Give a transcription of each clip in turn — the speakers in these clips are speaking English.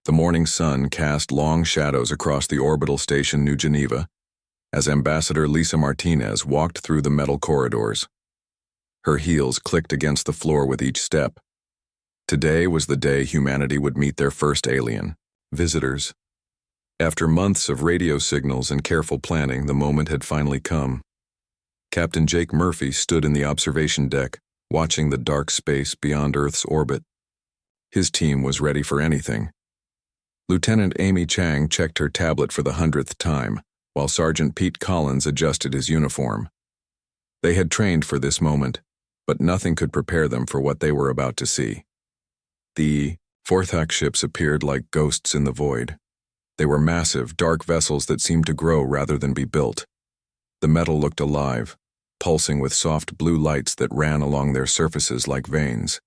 The morning sun cast long shadows across the orbital station New Geneva as Ambassador Lisa Martinez walked through the metal corridors. Her heels clicked against the floor with each step. Today was the day humanity would meet their first alien, visitors. After months of radio signals and careful planning, the moment had finally come. Captain Jake Murphy stood in the observation deck, watching the dark space beyond Earth's orbit. His team was ready for anything. Lieutenant Amy Chang checked her tablet for the 100th time, while Sergeant Pete Collins adjusted his uniform. They had trained for this moment, but nothing could prepare them for what they were about to see. The Vorthak ships appeared like ghosts in the void. They were massive, dark vessels that seemed to grow rather than be built. The metal looked alive, pulsing with soft blue lights that ran along their surfaces like veins.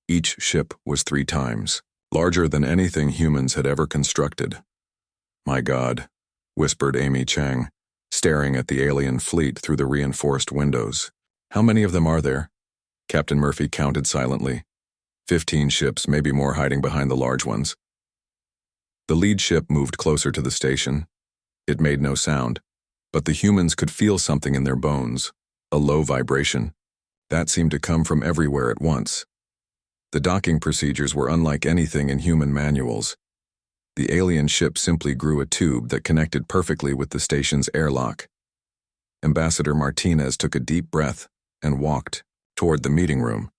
Each ship was 3 times larger than anything humans had ever constructed. "My God," whispered Amy Chang, staring at the alien fleet through the reinforced windows. "How many of them are there?" Captain Murphy counted silently. 15 ships, maybe more hiding behind the large ones. The lead ship moved closer to the station. It made no sound, but the humans could feel something in their bones, a low vibration. That seemed to come from everywhere at once. The docking procedures were unlike anything in human manuals. The alien ship simply grew a tube that connected perfectly with the station's airlock. Ambassador Martinez took a deep breath and walked toward the meeting room.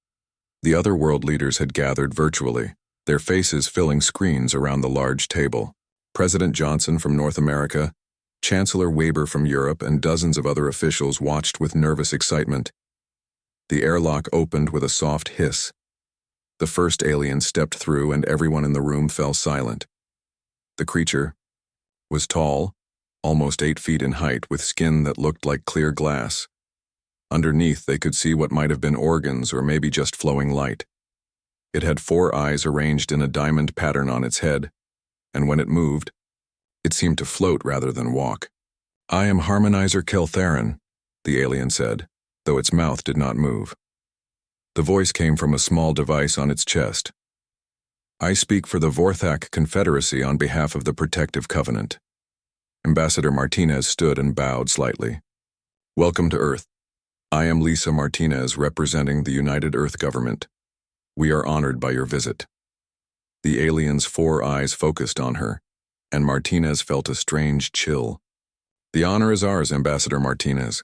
The other world leaders had gathered virtually, their faces filling screens around the large table. President Johnson from North America, Chancellor Weber from Europe, and dozens of other officials watched with nervous excitement. The airlock opened with a soft hiss. The first alien stepped through and everyone in the room fell silent. The creature was tall, almost 8 feet in height, with skin that looked like clear glass. Underneath, they could see what might have been organs or maybe just flowing light. It had 4 eyes arranged in a diamond pattern on its head, and when it moved, it seemed to float rather than walk. "I am Harmonizer Keltherin," the alien said, though its mouth did not move. The voice came from a small device on its chest. "I speak for the Vorthak Confederacy on behalf of the Protective Covenant." Ambassador Martinez stood and bowed slightly. "Welcome to Earth. I am Lisa Martinez, representing the United Earth Government. We are honored by your visit." The alien's 4 eyes focused on her, and Martinez felt a strange chill. "The honor is ours, Ambassador Martinez.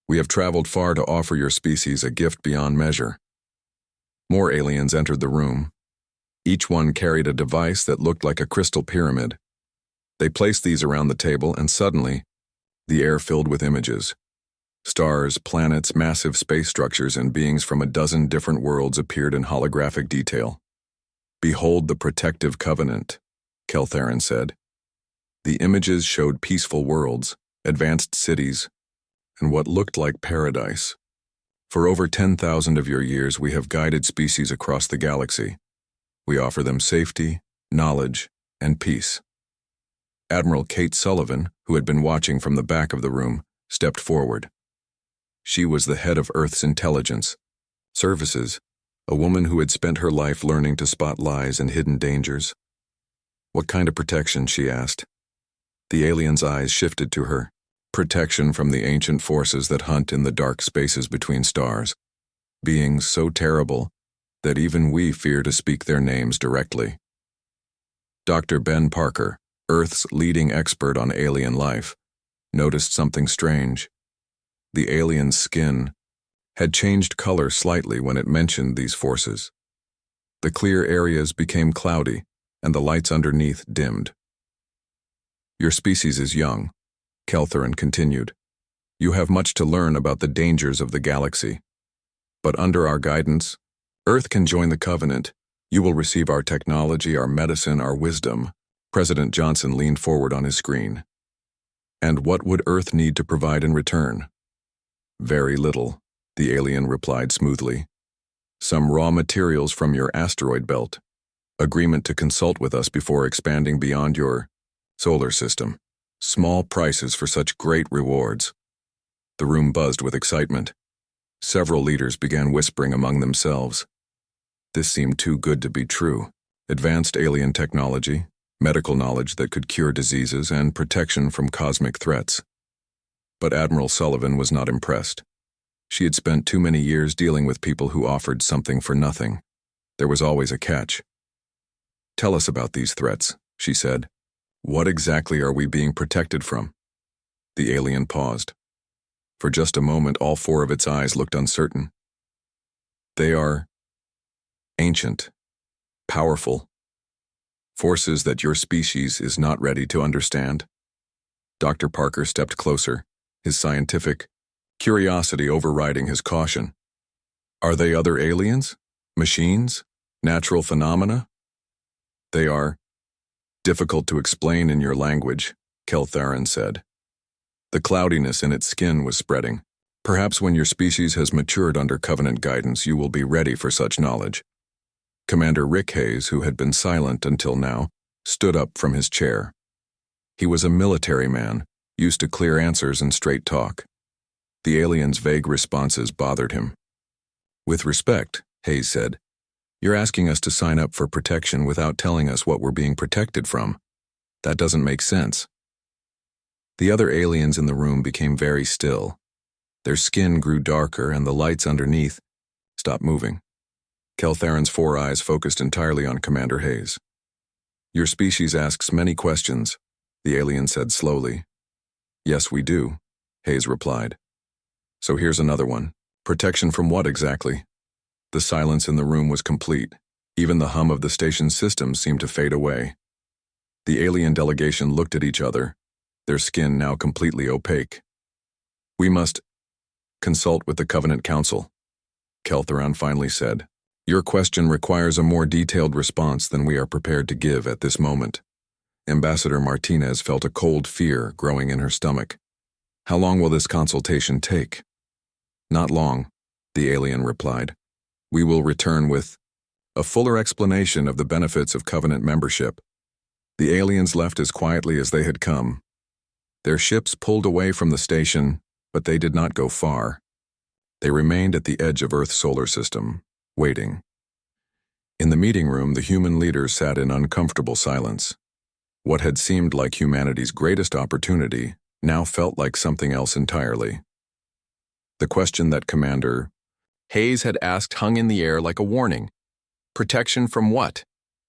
We have traveled far to offer your species a gift beyond measure." More aliens entered the room. Each one carried a device that looked like a crystal pyramid. They placed these around the table, and suddenly, the air filled with images. Stars, planets, massive space structures, and beings from a dozen different worlds appeared in holographic detail. "Behold the Protective Covenant," Keltherin said. The images showed peaceful worlds, advanced cities, and what looked like paradise. "For over 10,000 of your years, we have guided species across the galaxy. We offer them safety, knowledge, and peace." Admiral Kate Sullivan, who had been watching from the back of the room, stepped forward. She was the head of Earth's intelligence services, a woman who had spent her life learning to spot lies and hidden dangers. "What kind of protection?" she asked. The alien's eyes shifted to her. "Protection from the ancient forces that hunt in the dark spaces between stars. Beings so terrible that even we fear to speak their names directly." Dr. Ben Parker, Earth's leading expert on alien life, noticed something strange. The alien's skin had changed color slightly when it mentioned these forces. The clear areas became cloudy, and the lights underneath dimmed. "Your species is young," Keltherin continued. "You have much to learn about the dangers of the galaxy. But under our guidance, Earth can join the Covenant. You will receive our technology, our medicine, our wisdom." President Johnson leaned forward on his screen. "And what would Earth need to provide in return?" "Very little," the alien replied smoothly. "Some raw materials from your asteroid belt. Agreement to consult with us before expanding beyond your solar system. Small prices for such great rewards." The room buzzed with excitement. Several leaders began whispering among themselves. This seemed too good to be true. advanced alien technology, medical knowledge that could cure diseases, and protection from cosmic threats. But Admiral Sullivan was not impressed. She had spent too many years dealing with people who offered something for nothing. There was always a catch. "Tell us about these threats," she said. "What exactly are we being protected from?" The alien paused. For just a moment, all four of its eyes looked uncertain. "They are ancient, powerful, forces that your species is not ready to understand." Dr. Parker stepped closer, his scientific curiosity overriding his caution. "Are they other aliens? Machines? Natural phenomena?" "They are difficult to explain in your language," Keltharin said. The cloudiness in its skin was spreading. "Perhaps when your species has matured under Covenant guidance, you will be ready for such knowledge." Commander Rick Hayes, who had been silent until now, stood up from his chair. He was a military man, used to clear answers and straight talk. The alien's vague responses bothered him. "With respect," Hayes said, "you're asking us to sign up for protection without telling us what we're being protected from. That doesn't make sense." The other aliens in the room became very still. Their skin grew darker and the lights underneath stopped moving. Keltharin's four eyes focused entirely on Commander Hayes. "Your species asks many questions," the alien said slowly. "Yes, we do," Hayes replied. "So here's another one. Protection from what exactly?" The silence in the room was complete. Even the hum of the station's systems seemed to fade away. The alien delegation looked at each other, their skin now completely opaque. "We must consult with the Covenant Council," Keltharin finally said. "Your question requires a more detailed response than we are prepared to give at this moment." Ambassador Martinez felt a cold fear growing in her stomach. "How long will this consultation take?" "Not long," the alien replied. "We will return with a fuller explanation of the benefits of Covenant membership." The aliens left as quietly as they had come. Their ships pulled away from the station, but they did not go far. They remained at the edge of Earth's solar system, waiting. In the meeting room, the human leaders sat in uncomfortable silence. What had seemed like humanity's greatest opportunity now felt like something else entirely. The question that Commander Hayes had asked hung in the air like a warning. Protection from what?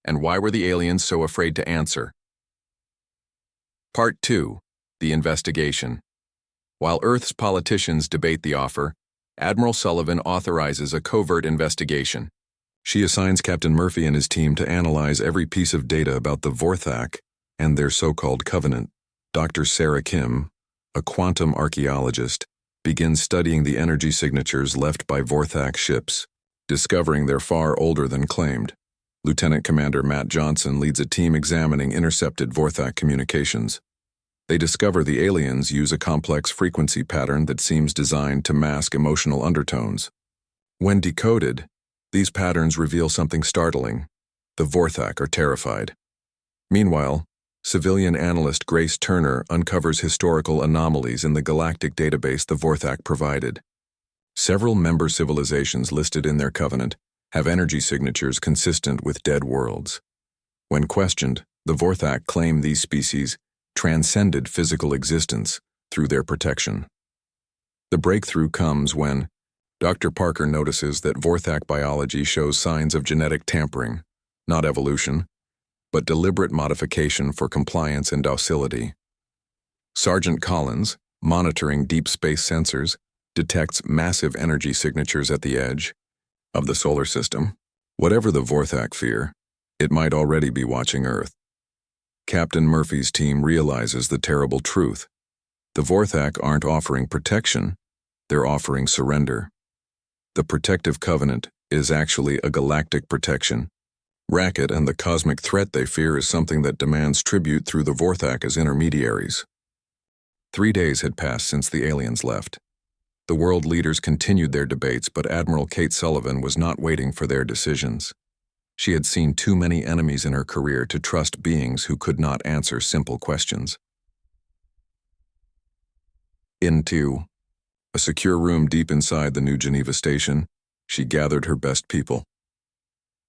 And why were the aliens so afraid to answer? Part 2. The Investigation. While Earth's politicians debate the offer, Admiral Sullivan authorizes a covert investigation. She assigns Captain Murphy and his team to analyze every piece of data about the Vorthak and their so-called covenant. Dr. Sarah Kim, a quantum archaeologist, begins studying the energy signatures left by Vorthak ships, discovering they're far older than claimed. Lieutenant Commander Matt Johnson leads a team examining intercepted Vorthak communications. They discover the aliens use a complex frequency pattern that seems designed to mask emotional undertones. When decoded, these patterns reveal something startling. The Vorthak are terrified. Meanwhile, civilian analyst Grace Turner uncovers historical anomalies in the galactic database the Vorthak provided. Several member civilizations listed in their covenant have energy signatures consistent with dead worlds. When questioned, the Vorthak claim these species transcended physical existence through their protection. The breakthrough comes when Dr. Parker notices that Vorthak biology shows signs of genetic tampering, not evolution, but deliberate modification for compliance and docility. Sergeant Collins, monitoring deep space sensors, detects massive energy signatures at the edge of the solar system. Whatever the Vorthak fear, it might already be watching Earth. Captain Murphy's team realizes the terrible truth. The Vorthak aren't offering protection, they're offering surrender. The protective covenant is actually a galactic protection. Racket and the cosmic threat they fear is something that demands tribute through the Vorthak as intermediaries. 3 days had passed since the aliens left. The world leaders continued their debates, but Admiral Kate Sullivan was not waiting for their decisions. She had seen too many enemies in her career to trust beings who could not answer simple questions. Into a secure room deep inside the New Geneva station, she gathered her best people.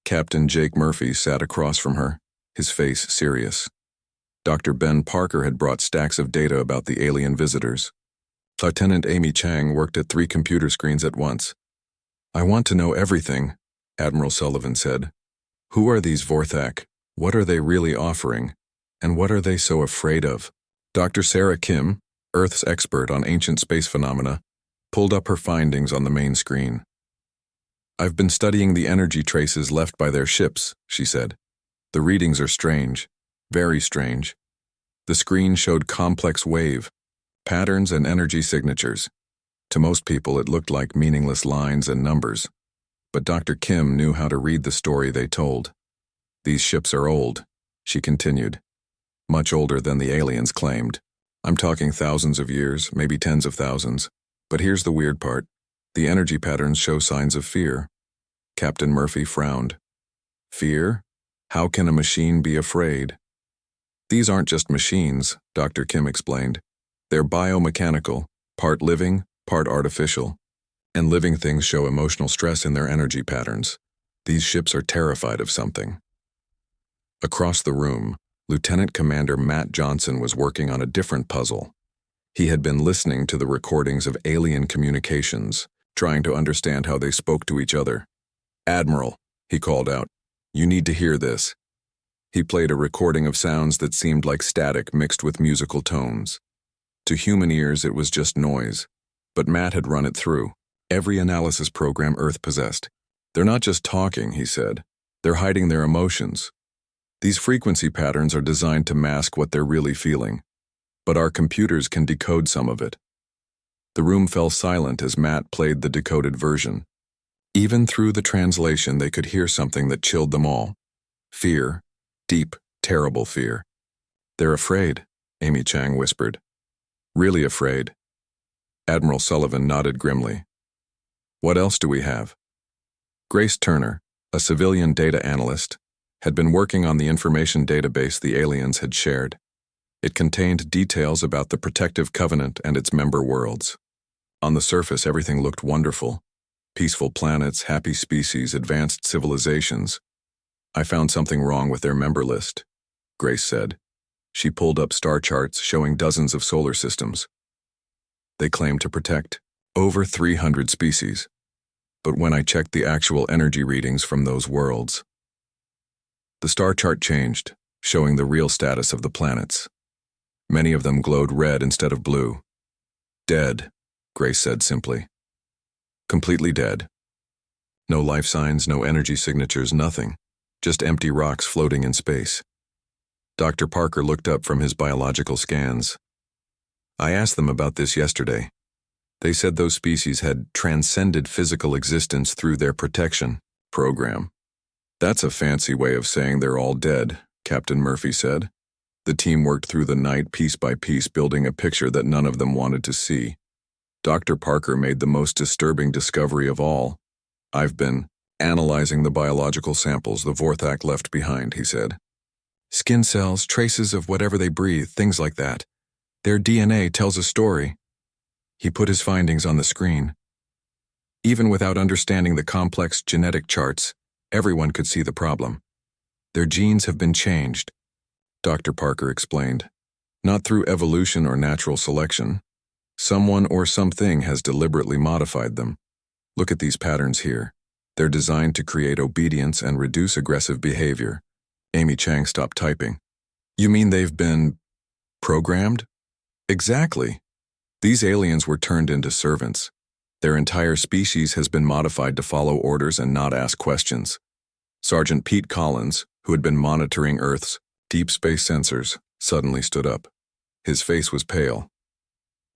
Captain Jake Murphy sat across from her, his face serious. Dr. Ben Parker had brought stacks of data about the alien visitors. Lieutenant Amy Chang worked at 3 computer screens at once. "I want to know everything," Admiral Sullivan said. "Who are these Vorthak? What are they really offering? And what are they so afraid of?" Dr. Sarah Kim, Earth's expert on ancient space phenomena, pulled up her findings on the main screen. "I've been studying the energy traces left by their ships," she said. "The readings are strange, very strange. The screen showed complex wave patterns and energy signatures. To most people, it looked like meaningless lines and numbers. But Dr. Kim knew how to read the story they told. These ships are old," she continued. "Much older than the aliens claimed. I'm talking thousands of years, maybe tens of thousands. But here's the weird part. The energy patterns show signs of fear." Captain Murphy frowned. "Fear? How can a machine be afraid?" "These aren't just machines," Dr. Kim explained. "They're biomechanical, part living, part artificial. And living things show emotional stress in their energy patterns. These ships are terrified of something." Across the room, Lieutenant Commander Matt Johnson was working on a different puzzle. He had been listening to the recordings of alien communications, trying to understand how they spoke to each other. "Admiral," he called out, "you need to hear this." He played a recording of sounds that seemed like static mixed with musical tones. To human ears, it was just noise, but Matt had run it through every analysis program Earth possessed. "They're not just talking," he said. "They're hiding their emotions. These frequency patterns are designed to mask what they're really feeling, but our computers can decode some of it." The room fell silent as Matt played the decoded version. Even through the translation, they could hear something that chilled them all. Fear. Deep, terrible fear. "They're afraid," Amy Chang whispered. "Really afraid." Admiral Sullivan nodded grimly. "What else do we have?" Grace Turner, a civilian data analyst, had been working on the information database the aliens had shared. It contained details about the Protective Covenant and its member worlds. On the surface, everything looked wonderful. Peaceful planets, happy species, advanced civilizations. "I found something wrong with their member list," Grace said. She pulled up star charts showing dozens of solar systems. They claimed to protect over 300 species. But when I checked the actual energy readings from those worlds, the star chart changed, showing the real status of the planets. Many of them glowed red instead of blue. "Dead," Grace said simply. "Completely dead. No life signs, no energy signatures, nothing. Just empty rocks floating in space." Dr. Parker looked up from his biological scans. "I asked them about this yesterday. They said those species had transcended physical existence through their protection program." "That's a fancy way of saying they're all dead," Captain Murphy said. The team worked through the night piece by piece, building a picture that none of them wanted to see. Dr. Parker made the most disturbing discovery of all. "I've been analyzing the biological samples the Vorthak left behind," he said. "Skin cells, traces of whatever they breathe, things like that. Their DNA tells a story." He put his findings on the screen. Even without understanding the complex genetic charts, everyone could see the problem. "Their genes have been changed," Dr. Parker explained. "Not through evolution or natural selection. Someone or something has deliberately modified them. Look at these patterns here. They're designed to create obedience and reduce aggressive behavior." Amy Chang stopped typing. "You mean they've been programmed?" "Exactly. These aliens were turned into servants. Their entire species has been modified to follow orders and not ask questions." Sergeant Pete Collins, who had been monitoring Earth's deep space sensors, suddenly stood up. His face was pale.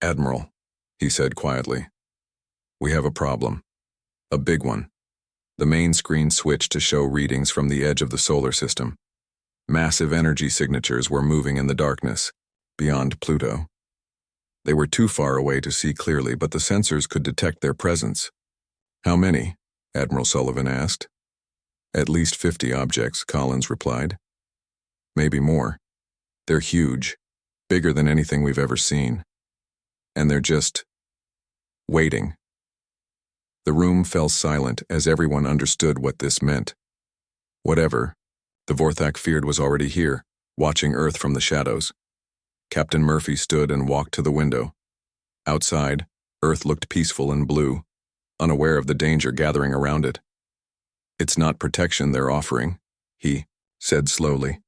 "Admiral," he said quietly, "we have a problem. A big one." The main screen switched to show readings from the edge of the solar system. Massive energy signatures were moving in the darkness, beyond Pluto. They were too far away to see clearly, but the sensors could detect their presence. "How many?" Admiral Sullivan asked. "At least 50 objects," Collins replied. "Maybe more. They're huge, bigger than anything we've ever seen. And they're just waiting." The room fell silent as everyone understood what this meant. Whatever the Vorthak feared was already here, watching Earth from the shadows. Captain Murphy stood and walked to the window. Outside, Earth looked peaceful and blue, unaware of the danger gathering around it. "It's not protection they're offering," he said slowly.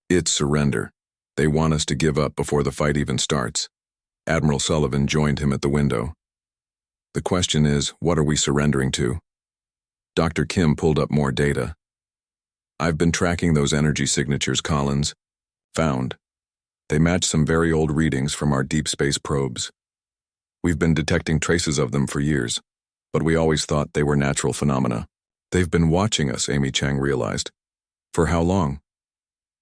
"It's surrender. They want us to give up before the fight even starts." Admiral Sullivan joined him at the window. "The question is, what are we surrendering to?" Dr. Kim pulled up more data. "I've been tracking those energy signatures Collins found. They match some very old readings from our deep space probes. We've been detecting traces of them for years, but we always thought they were natural phenomena." "They've been watching us," Amy Chang realized. "For how long?"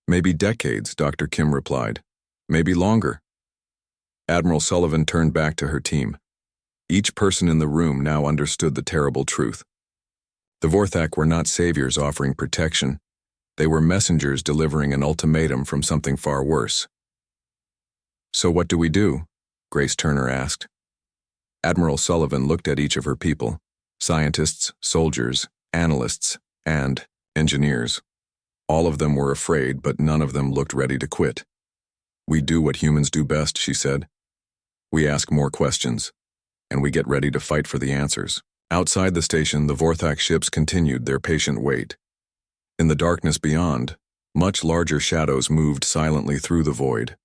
"Maybe decades," Dr. Kim replied. "Maybe longer." Admiral Sullivan turned back to her team. Each person in the room now understood the terrible truth. The Vorthak were not saviors offering protection. They were messengers delivering an ultimatum from something far worse. "So what do we do?" Grace Turner asked. Admiral Sullivan looked at each of her people, scientists, soldiers, analysts, and engineers. All of them were afraid, but none of them looked ready to quit. "We do what humans do best," she said. "We ask more questions, and we get ready to fight for the answers." Outside the station, the Vorthak ships continued their patient wait. In the darkness beyond, much larger shadows moved silently through the void.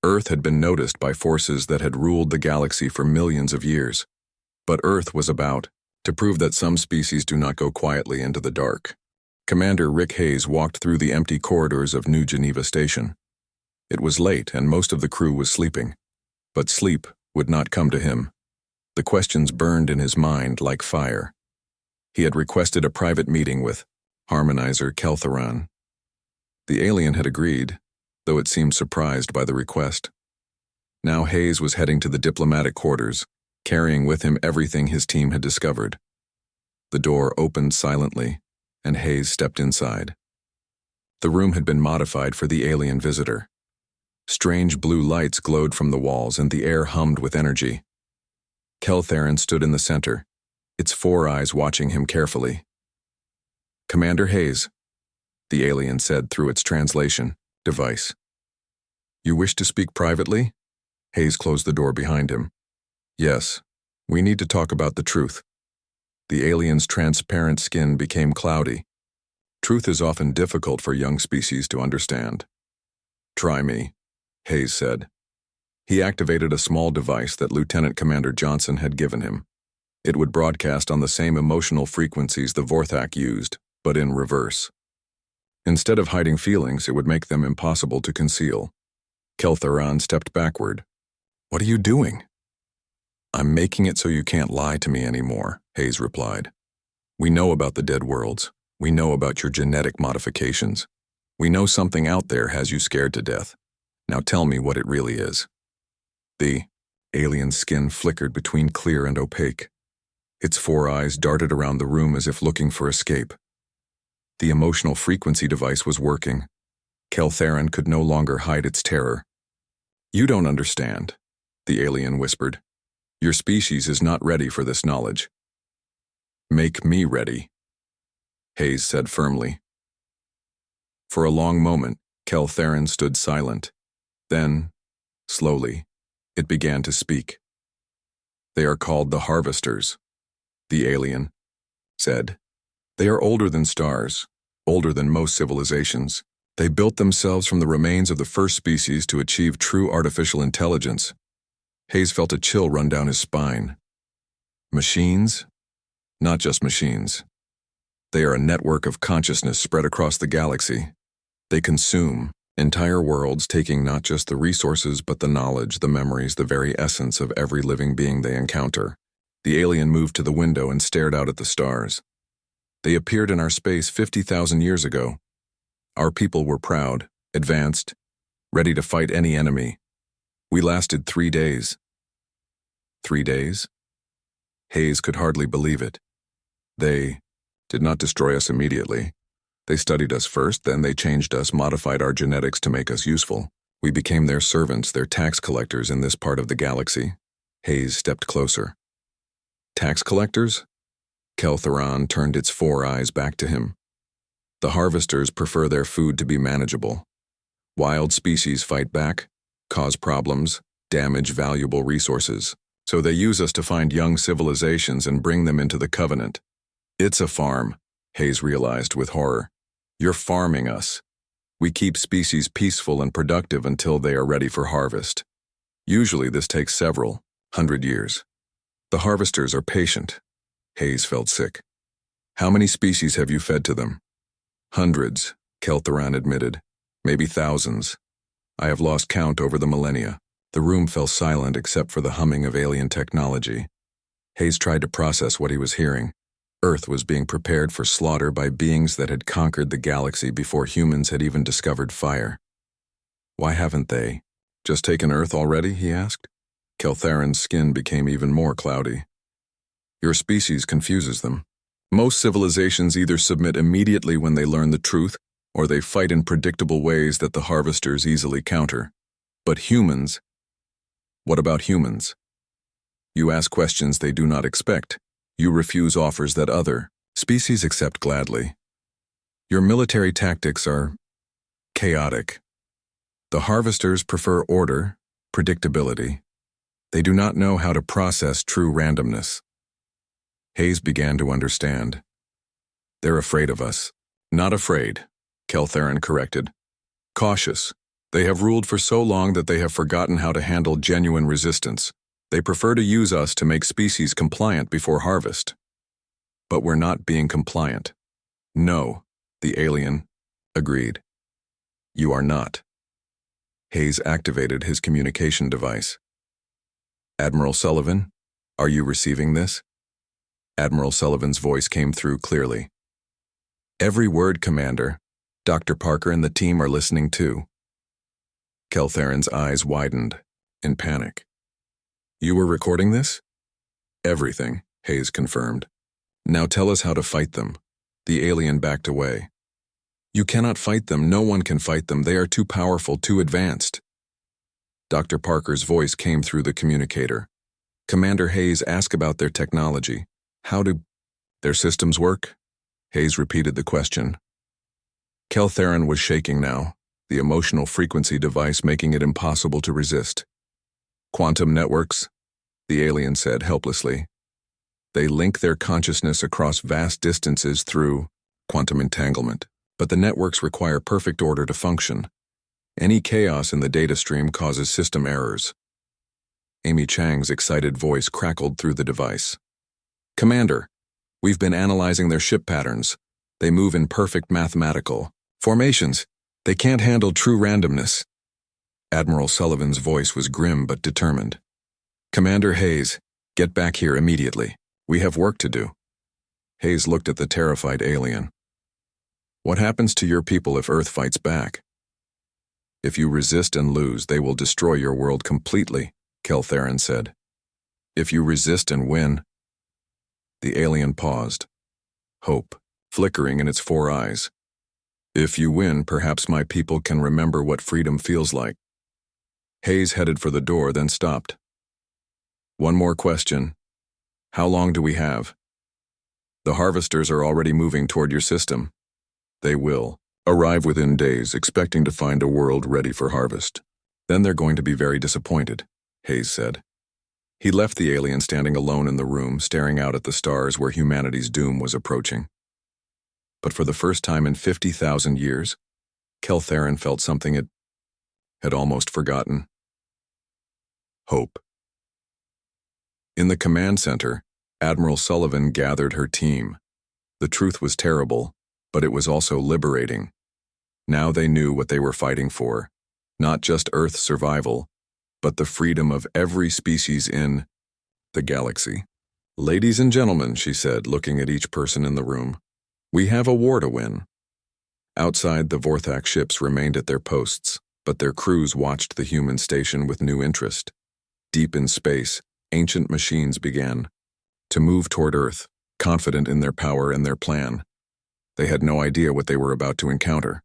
Earth had been noticed by forces that had ruled the galaxy for millions of years. But Earth was about to prove that some species do not go quietly into the dark. Commander Rick Hayes walked through the empty corridors of New Geneva Station. It was late and most of the crew was sleeping. But sleep would not come to him. The questions burned in his mind like fire. He had requested a private meeting with Harmonizer Keltheran. The alien had agreed, though it seemed surprised by the request. Now Hayes was heading to the diplomatic quarters, carrying with him everything his team had discovered. The door opened silently, and Hayes stepped inside. The room had been modified for the alien visitor. Strange blue lights glowed from the walls, and the air hummed with energy. Keltheran stood in the center, its four eyes watching him carefully. "Commander Hayes," the alien said through its translation device. "You wish to speak privately?" Hayes closed the door behind him. "Yes, we need to talk about the truth." The alien's transparent skin became cloudy. Truth is often difficult for young species to understand. "Try me," Hayes said. He activated a small device that Lieutenant Commander Johnson had given him. It would broadcast on the same emotional frequencies the Vorthak used, but in reverse. Instead of hiding feelings, it would make them impossible to conceal. Keltheran stepped backward. "What are you doing?" "I'm making it so you can't lie to me anymore," Hayes replied. "We know about the dead worlds. We know about your genetic modifications. We know something out there has you scared to death. Now tell me what it really is." The alien's skin flickered between clear and opaque. Its four eyes darted around the room as if looking for escape. The emotional frequency device was working. Keltheran could no longer hide its terror. "You don't understand," the alien whispered. "Your species is not ready for this knowledge." "Make me ready," Hayes said firmly. For a long moment, Keltheran stood silent. Then, slowly, it began to speak. "They are called the Harvesters," the alien said. "They are older than stars, older than most civilizations. They built themselves from the remains of the first species to achieve true artificial intelligence." Hayes felt a chill run down his spine. Machines? Not just machines. They are a network of consciousness spread across the galaxy. They consume entire worlds, taking not just the resources but the knowledge, the memories, the very essence of every living being they encounter. The alien moved to the window and stared out at the stars. "They appeared in our space 50,000 years ago. Our people were proud, advanced, ready to fight any enemy. We lasted 3 days." 3 days? Hayes could hardly believe it. "They did not destroy us immediately. They studied us first, then they changed us, modified our genetics to make us useful. We became their servants, their tax collectors in this part of the galaxy." Hayes stepped closer. "Tax collectors?" Keltheran turned its four eyes back to him. The harvesters prefer their food to be manageable. Wild species fight back, cause problems, damage valuable resources. So they use us to find young civilizations and bring them into the Covenant. It's a farm, Hayes realized with horror. You're farming us. We keep species peaceful and productive until they are ready for harvest. Usually this takes several 100 years. The harvesters are patient. Hayes felt sick. How many species have you fed to them? Hundreds, Keltheran admitted. Maybe thousands. I have lost count over the millennia. The room fell silent except for the humming of alien technology. Hayes tried to process what he was hearing. Earth was being prepared for slaughter by beings that had conquered the galaxy before humans had even discovered fire. Why haven't they just taken Earth already, he asked. Keltheran's skin became even more cloudy. Your species confuses them. Most civilizations either submit immediately when they learn the truth, or they fight in predictable ways that the harvesters easily counter. But humans, what about humans? You ask questions they do not expect. You refuse offers that other species accept gladly. Your military tactics are chaotic. The harvesters prefer order, predictability. They do not know how to process true randomness. Hayes began to understand. They're afraid of us. Not afraid, Keltheran corrected. Cautious. They have ruled for so long that they have forgotten how to handle genuine resistance. They prefer to use us to make species compliant before harvest. But we're not being compliant. No, the alien agreed. You are not. Hayes activated his communication device. Admiral Sullivan, are you receiving this? Admiral Sullivan's voice came through clearly. Every word, Commander. Dr. Parker and the team are listening too. Keltheran's eyes widened in panic. You were recording this? Everything, Hayes confirmed. Now tell us how to fight them. The alien backed away. You cannot fight them. No one can fight them. They are too powerful, too advanced. Dr. Parker's voice came through the communicator. Commander Hayes, ask about their technology. How do their systems work? Hayes repeated the question. Keltheran was shaking now, the emotional frequency device making it impossible to resist. Quantum networks, the alien said helplessly. They link their consciousness across vast distances through quantum entanglement, but the networks require perfect order to function. Any chaos in the data stream causes system errors. Amy Chang's excited voice crackled through the device. Commander, we've been analyzing their ship patterns. They move in perfect mathematical formations. They can't handle true randomness. Admiral Sullivan's voice was grim but determined. Commander Hayes, get back here immediately. We have work to do. Hayes looked at the terrified alien. What happens to your people if Earth fights back? If you resist and lose, they will destroy your world completely, Keltheran said. If you resist and win... The alien paused. Hope, flickering in its 4 eyes. If you win, perhaps my people can remember what freedom feels like. Hayes headed for the door, then stopped. One more question. How long do we have? The harvesters are already moving toward your system. They will arrive within days, expecting to find a world ready for harvest. Then they're going to be very disappointed, Hayes said. He left the alien standing alone in the room, staring out at the stars where humanity's doom was approaching. But for the first time in 50,000 years, Keltheran felt something it had almost forgotten. Hope. In the command center, Admiral Sullivan gathered her team. The truth was terrible, but it was also liberating. Now they knew what they were fighting for, not just Earth's survival, but the freedom of every species in the galaxy. Ladies and gentlemen, she said, looking at each person in the room, we have a war to win. Outside, the Vorthak ships remained at their posts, but their crews watched the human station with new interest. Deep in space, ancient machines began to move toward Earth, confident in their power and their plan. They had no idea what they were about to encounter.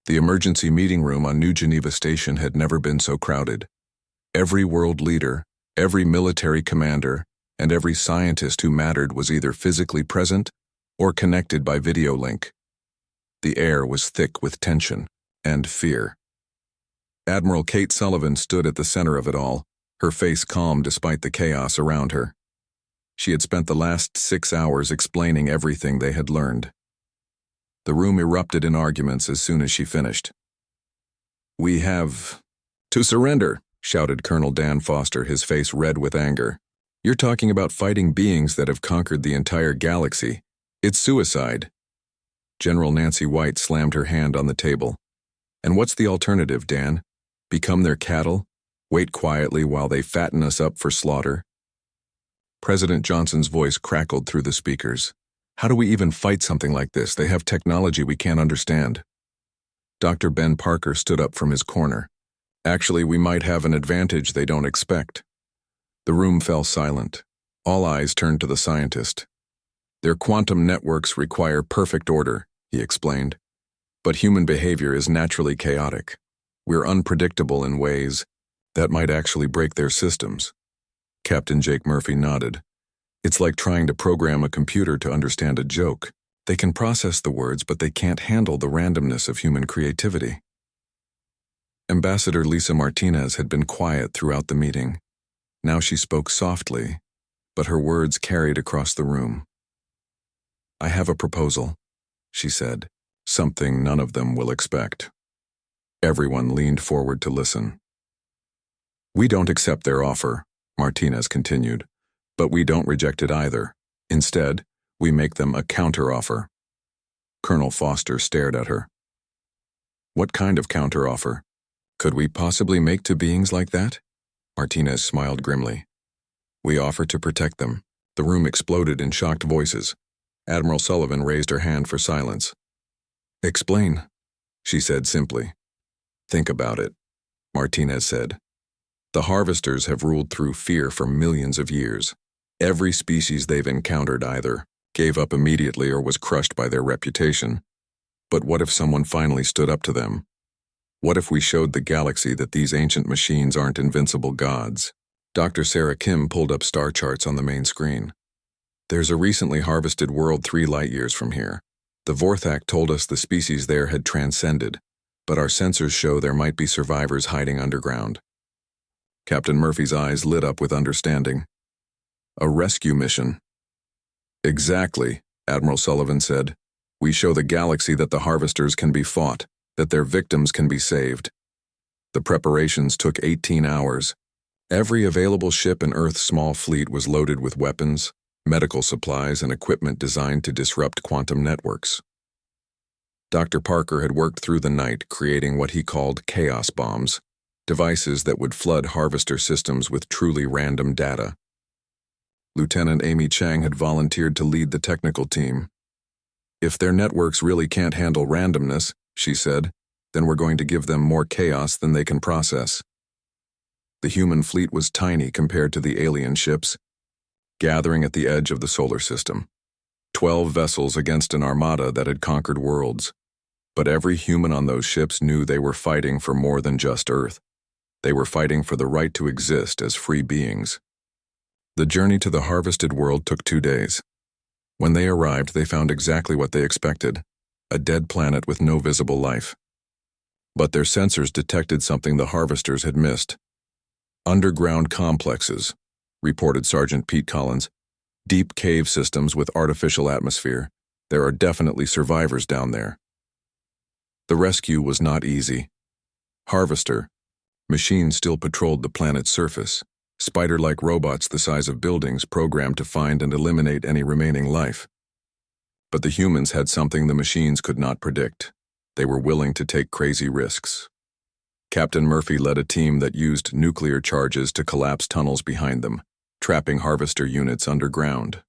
The emergency meeting room on New Geneva Station had never been so crowded. Every world leader, every military commander, and every scientist who mattered was either physically present or connected by video link. The air was thick with tension and fear. Admiral Kate Sullivan stood at the center of it all, her face calm despite the chaos around her. She had spent the last 6 hours explaining everything they had learned. The room erupted in arguments as soon as she finished. "We have to surrender," shouted Colonel Dan Foster, his face red with anger. "You're talking about fighting beings that have conquered the entire galaxy. It's suicide." General Nancy White slammed her hand on the table. "And what's the alternative, Dan? Become their cattle? Wait quietly while they fatten us up for slaughter?" President Johnson's voice crackled through the speakers. "How do we even fight something like this? They have technology we can't understand." Dr. Ben Parker stood up from his corner. "Actually, we might have an advantage they don't expect." The room fell silent. All eyes turned to the scientist. "Their quantum networks require perfect order," he explained. "But human behavior is naturally chaotic. We're unpredictable in ways that might actually break their systems." Captain Jake Murphy nodded. "It's like trying to program a computer to understand a joke. They can process the words, but they can't handle the randomness of human creativity." Ambassador Lisa Martinez had been quiet throughout the meeting. Now she spoke softly, but her words carried across the room. "I have a proposal," she said, "something none of them will expect." Everyone leaned forward to listen. "We don't accept their offer," Martinez continued, "but we don't reject it either. Instead, we make them a counteroffer." Colonel Foster stared at her. "What kind of counteroffer? Could we possibly make to beings like that?" Martinez smiled grimly. "We offer to protect them." The room exploded in shocked voices. Admiral Sullivan raised her hand for silence. "Explain," she said simply. "Think about it," Martinez said. "The Harvesters have ruled through fear for millions of years. Every species they've encountered either gave up immediately or was crushed by their reputation. But what if someone finally stood up to them? What if we showed the galaxy that these ancient machines aren't invincible gods?" Dr. Sarah Kim pulled up star charts on the main screen. "There's a recently harvested world 3 light-years from here. The Vorthak told us the species there had transcended, but our sensors show there might be survivors hiding underground." Captain Murphy's eyes lit up with understanding. "A rescue mission?" "Exactly," Admiral Sullivan said. "We show the galaxy that the Harvesters can be fought, that their victims can be saved." The preparations took 18 hours. Every available ship in Earth's small fleet was loaded with weapons, medical supplies, and equipment designed to disrupt quantum networks. Dr. Parker had worked through the night creating what he called chaos bombs, devices that would flood Harvester systems with truly random data. Lieutenant Amy Chang had volunteered to lead the technical team. "If their networks really can't handle randomness," she said, "then we're going to give them more chaos than they can process." The human fleet was tiny compared to the alien ships, gathering at the edge of the solar system. 12 vessels against an armada that had conquered worlds. But every human on those ships knew they were fighting for more than just Earth. They were fighting for the right to exist as free beings. The journey to the harvested world took 2 days. When they arrived, they found exactly what they expected, a dead planet with no visible life. But their sensors detected something the Harvesters had missed. "Underground complexes," reported Sergeant Pete Collins. "Deep cave systems with artificial atmosphere. There are definitely survivors down there." The rescue was not easy. Harvester machines still patrolled the planet's surface, spider-like robots the size of buildings programmed to find and eliminate any remaining life. But the humans had something the machines could not predict. They were willing to take crazy risks. Captain Murphy led a team that used nuclear charges to collapse tunnels behind them, trapping Harvester units underground.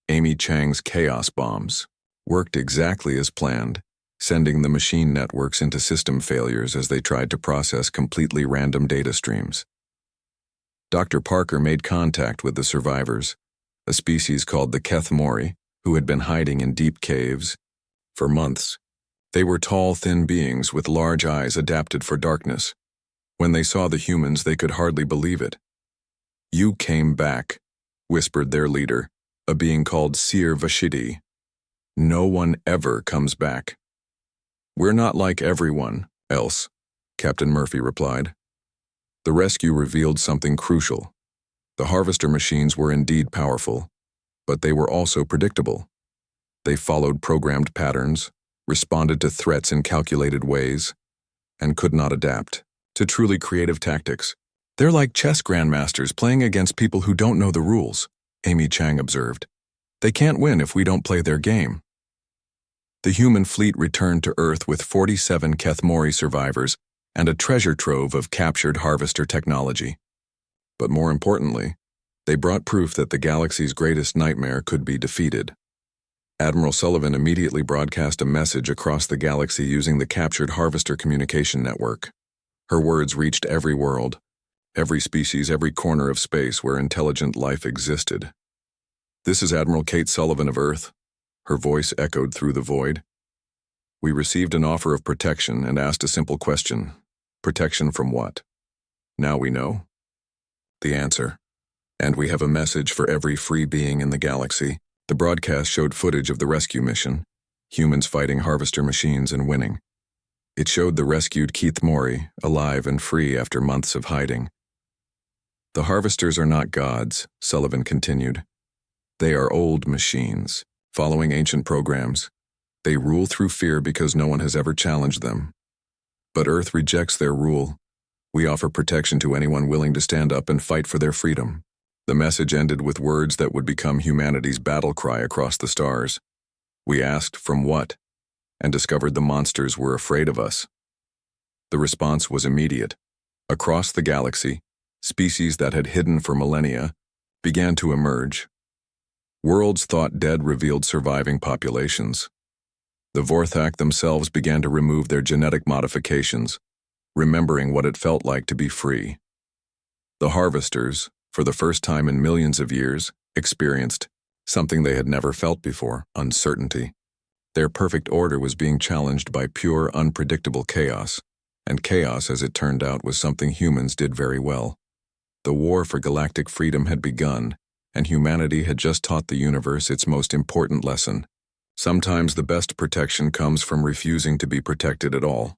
Amy Chang's chaos bombs worked exactly as planned, sending the machine networks into system failures as they tried to process completely random data streams. Dr. Parker made contact with the survivors, a species called the Keth-Mori, who had been hiding in deep caves for months. They were tall, thin beings with large eyes adapted for darkness. When they saw the humans, they could hardly believe it. "You came back," whispered their leader, a being called Seer Vashidi. No one ever comes back. We're not like everyone else, Captain Murphy replied. The rescue revealed something crucial. The harvester machines were indeed powerful, but they were also predictable. They followed programmed patterns, responded to threats in calculated ways, and could not adapt to truly creative tactics. They're like chess grandmasters playing against people who don't know the rules, Amy Chang observed. They can't win if we don't play their game. The human fleet returned to Earth with 47 Kethmori survivors and a treasure trove of captured harvester technology. But more importantly, they brought proof that the galaxy's greatest nightmare could be defeated. Admiral Sullivan immediately broadcast a message across the galaxy using the captured harvester communication network. Her words reached every world, every species, every corner of space where intelligent life existed. "This is Admiral Kate Sullivan of Earth." Her voice echoed through the void. "We received an offer of protection and asked a simple question. Protection from what? Now we know the answer. And we have a message for every free being in the galaxy." The broadcast showed footage of the rescue mission, humans fighting harvester machines and winning. It showed the rescued Kethmori, alive and free after months of hiding. "The harvesters are not gods," Sullivan continued. "They are old machines, following ancient programs. They rule through fear because no one has ever challenged them. But Earth rejects their rule. We offer protection to anyone willing to stand up and fight for their freedom." The message ended with words that would become humanity's battle cry across the stars. We asked, "From what?" and discovered the monsters were afraid of us. The response was immediate. Across the galaxy, species that had hidden for millennia began to emerge. Worlds thought dead revealed surviving populations. The Vorthak themselves began to remove their genetic modifications, remembering what it felt like to be free. The harvesters, for the first time in millions of years, experienced something they had never felt before: uncertainty. Their perfect order was being challenged by pure, unpredictable chaos, and chaos, as it turned out, was something humans did very well. The war for galactic freedom had begun, and humanity had just taught the universe its most important lesson. Sometimes the best protection comes from refusing to be protected at all.